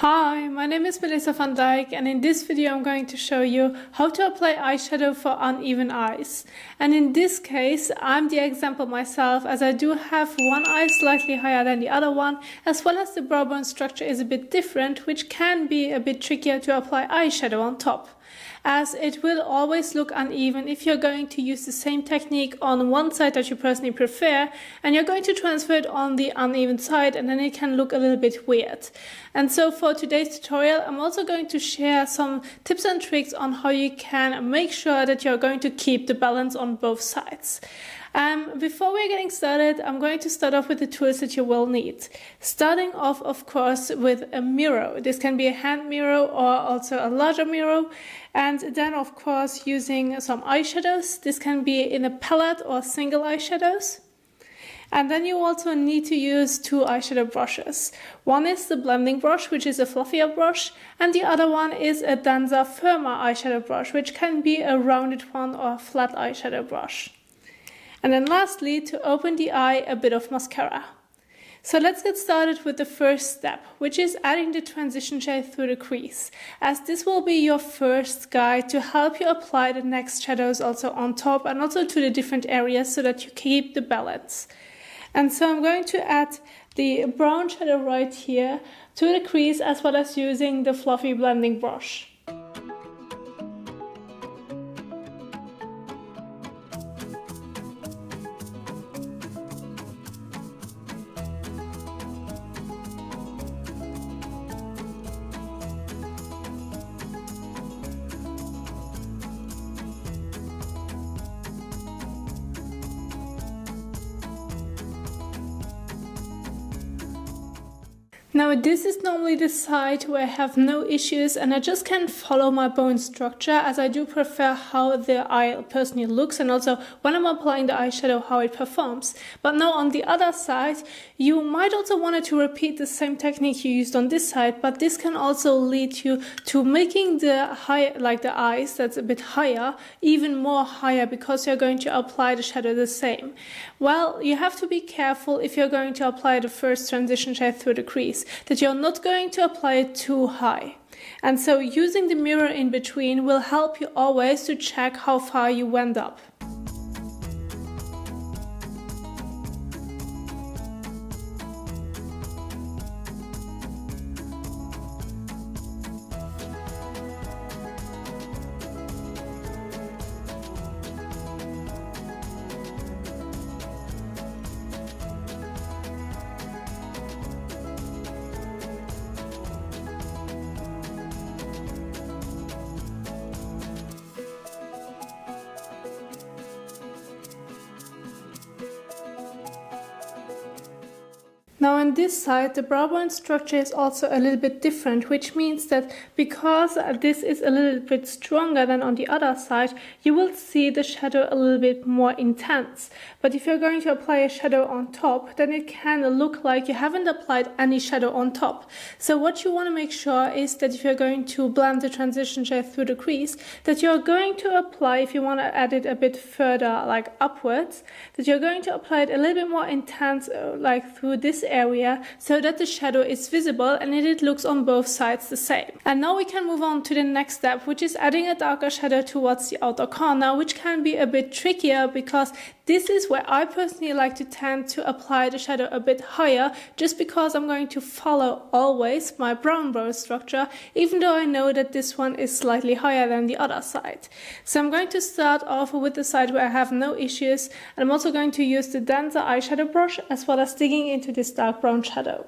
Hi, my name is Melissa van Dijk, and in this video I'm going to show you how to apply eyeshadow for uneven eyes. And in this case I'm the example myself, as I do have one eye slightly higher than the other one, as well as the brow bone structure is a bit different, which can be a bit trickier to apply eyeshadow on top, as it will always look uneven if you're going to use the same technique on one side that you personally prefer and you're going to transfer it on the uneven side, and then it can look a little bit weird. And so for today's tutorial I'm also going to share some tips and tricks on how you can make sure that you're going to keep the balance on both sides. Before we're getting started, I'm going to start off with the tools that you will need. Starting off, of course, with a mirror. This can be a hand mirror or also a larger mirror. And then, of course, using some eyeshadows. This can be in a palette or single eyeshadows. And then you also need to use two eyeshadow brushes. One is the blending brush, which is a fluffier brush, and the other one is a denser, firmer eyeshadow brush, which can be a rounded one or a flat eyeshadow brush. And then lastly, to open the eye, a bit of mascara. So let's get started with the first step, which is adding the transition shade through the crease, as this will be your first guide to help you apply the next shadows also on top and also to the different areas so that you keep the balance. And so I'm going to add the brown shadow right here to the crease, as well as using the fluffy blending brush. Now this is normally the side where I have no issues and I just can follow my bone structure, as I do prefer how the eye personally looks and also when I'm applying the eyeshadow how it performs. But now on the other side, you might also want to repeat the same technique you used on this side, but this can also lead you to making the eyes that's a bit higher even more higher, because you're going to apply the shadow the same. Well, you have to be careful if you're going to apply the first transition shade through the crease, that you're not going to apply it too high. And so using the mirror in between will help you always to check how far you went up. Now on this side, the brow bone structure is also a little bit different, which means that because this is a little bit stronger than on the other side, you will see the shadow a little bit more intense. But if you're going to apply a shadow on top, then it can look like you haven't applied any shadow on top. So what you want to make sure is that if you're going to blend the transition shade through the crease, that you're going to apply, if you want to add it a bit further like upwards, that you're going to apply it a little bit more intense like through this area, so that the shadow is visible and it looks on both sides the same. And now we can move on to the next step, which is adding a darker shadow towards the outer corner, which can be a bit trickier because this is where I personally like to tend to apply the shadow a bit higher, just because I'm going to follow always my brown brow structure, even though I know that this one is slightly higher than the other side. So I'm going to start off with the side where I have no issues, and I'm also going to use the denser eyeshadow brush as well as digging into this dark brown shadow.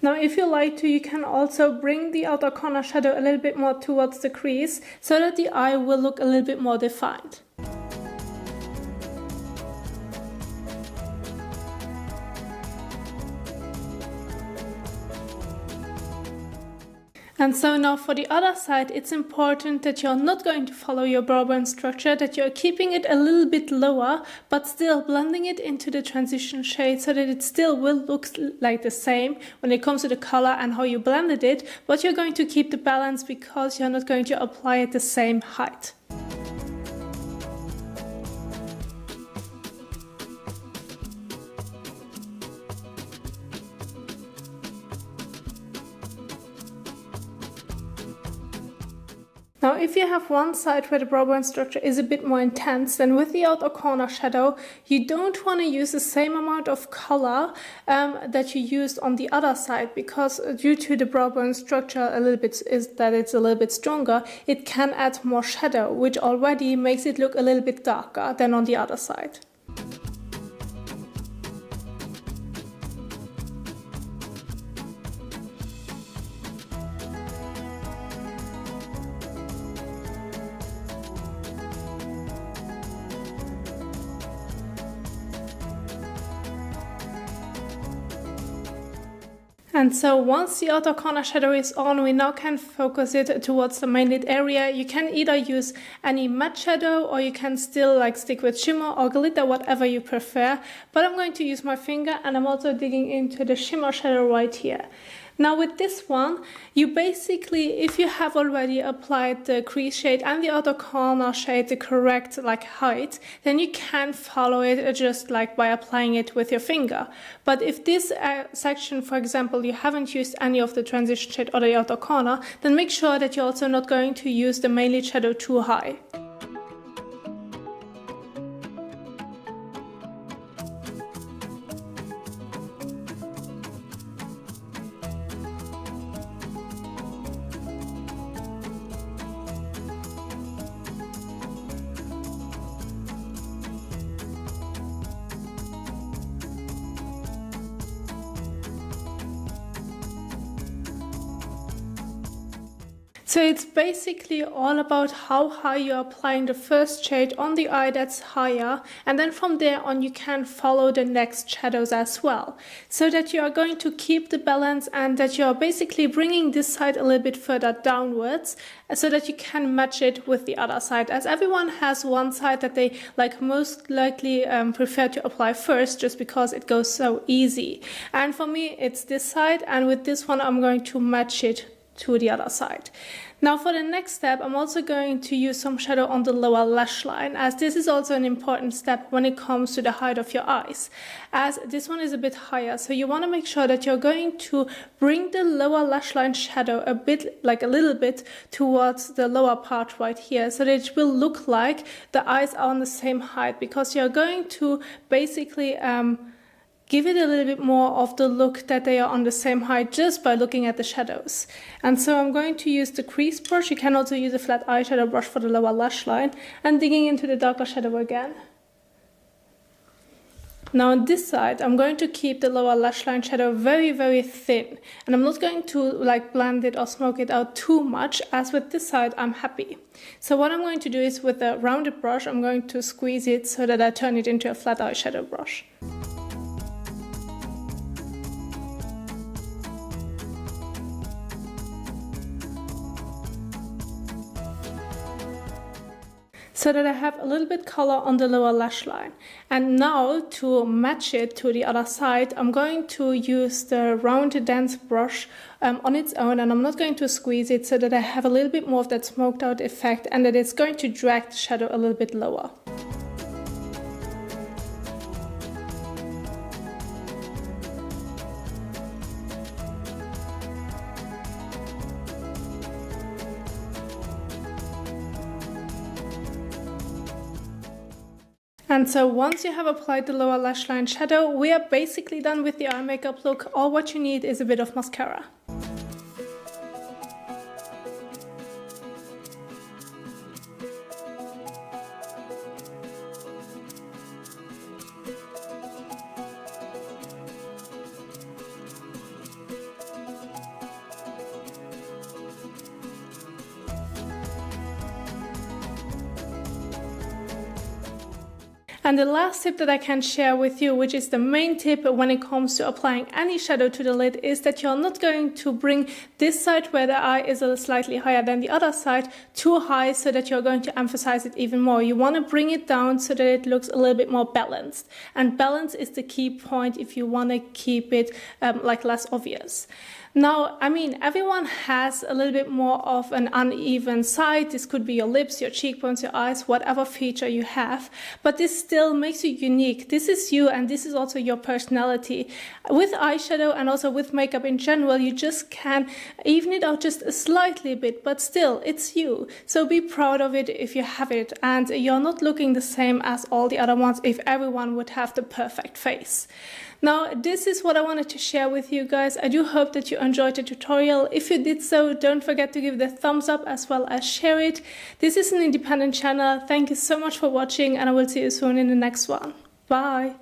Now if you like to, you can also bring the outer corner shadow a little bit more towards the crease, so that the eye will look a little bit more defined. And so now for the other side, it's important that you're not going to follow your Browbone structure, that you're keeping it a little bit lower, but still blending it into the transition shade so that it still will look like the same when it comes to the color and how you blended it, but you're going to keep the balance because you're not going to apply it the same height. Now if you have one side where the Browbone structure is a bit more intense, then with the outer corner shadow you don't want to use the same amount of color that you used on the other side, because due to the Browbone structure it's a little bit stronger, it can add more shadow, which already makes it look a little bit darker than on the other side. And so once the outer corner shadow is on, we now can focus it towards the main lid area. You can either use any matte shadow or you can still stick with shimmer or glitter, whatever you prefer. But I'm going to use my finger, and I'm also digging into the shimmer shadow right here. Now with this one, you basically, if you have already applied the crease shade and the outer corner shade the correct height, then you can follow it just by applying it with your finger. But if this section, for example, you haven't used any of the transition shade or the outer corner, then make sure that you're also not going to use the main lid shadow too high. So it's basically all about how high you're applying the first shade on the eye that's higher, and then from there on you can follow the next shadows as well, so that you are going to keep the balance and that you're basically bringing this side a little bit further downwards so that you can match it with the other side, as everyone has one side that they most likely prefer to apply first just because it goes so easy. And for me it's this side, and with this one I'm going to match it to the other side. Now for the next step, I'm also going to use some shadow on the lower lash line, as this is also an important step when it comes to the height of your eyes, as this one is a bit higher. So you want to make sure that you're going to bring the lower lash line shadow a bit, a little bit towards the lower part right here, so that it will look like the eyes are on the same height, because you're going to basically give it a little bit more of the look that they are on the same height just by looking at the shadows. And so I'm going to use the crease brush. You can also use a flat eyeshadow brush for the lower lash line, and digging into the darker shadow again. Now on this side, I'm going to keep the lower lash line shadow very, very thin. And I'm not going to blend it or smoke it out too much, as with this side I'm happy. So what I'm going to do is, with a rounded brush, I'm going to squeeze it so that I turn it into a flat eyeshadow brush. So that I have a little bit color on the lower lash line. And now to match it to the other side, I'm going to use the round dense brush on its own, and I'm not going to squeeze it, so that I have a little bit more of that smoked out effect and that it's going to drag the shadow a little bit lower. And so once you have applied the lower lash line shadow, we are basically done with the eye makeup look. All what you need is a bit of mascara. And the last tip that I can share with you, which is the main tip when it comes to applying any shadow to the lid, is that you're not going to bring this side where the eye is slightly higher than the other side too high so that you're going to emphasize it even more. You want to bring it down so that it looks a little bit more balanced. And balance is the key point if you want to keep it like less obvious. Now, I mean, everyone has a little bit more of an uneven side. This could be your lips, your cheekbones, your eyes, whatever feature you have. But this still makes you unique. This is you, and this is also your personality. With eyeshadow and also with makeup in general, you just can even it out just a slightly bit, but still, it's you. So be proud of it if you have it, and you're not looking the same as all the other ones if everyone would have the perfect face. Now, this is what I wanted to share with you guys. I do hope that you enjoyed the tutorial. If you did so, don't forget to give the thumbs up as well as share it. This is an independent channel. Thank you so much for watching, and I will see you soon in the next one. Bye!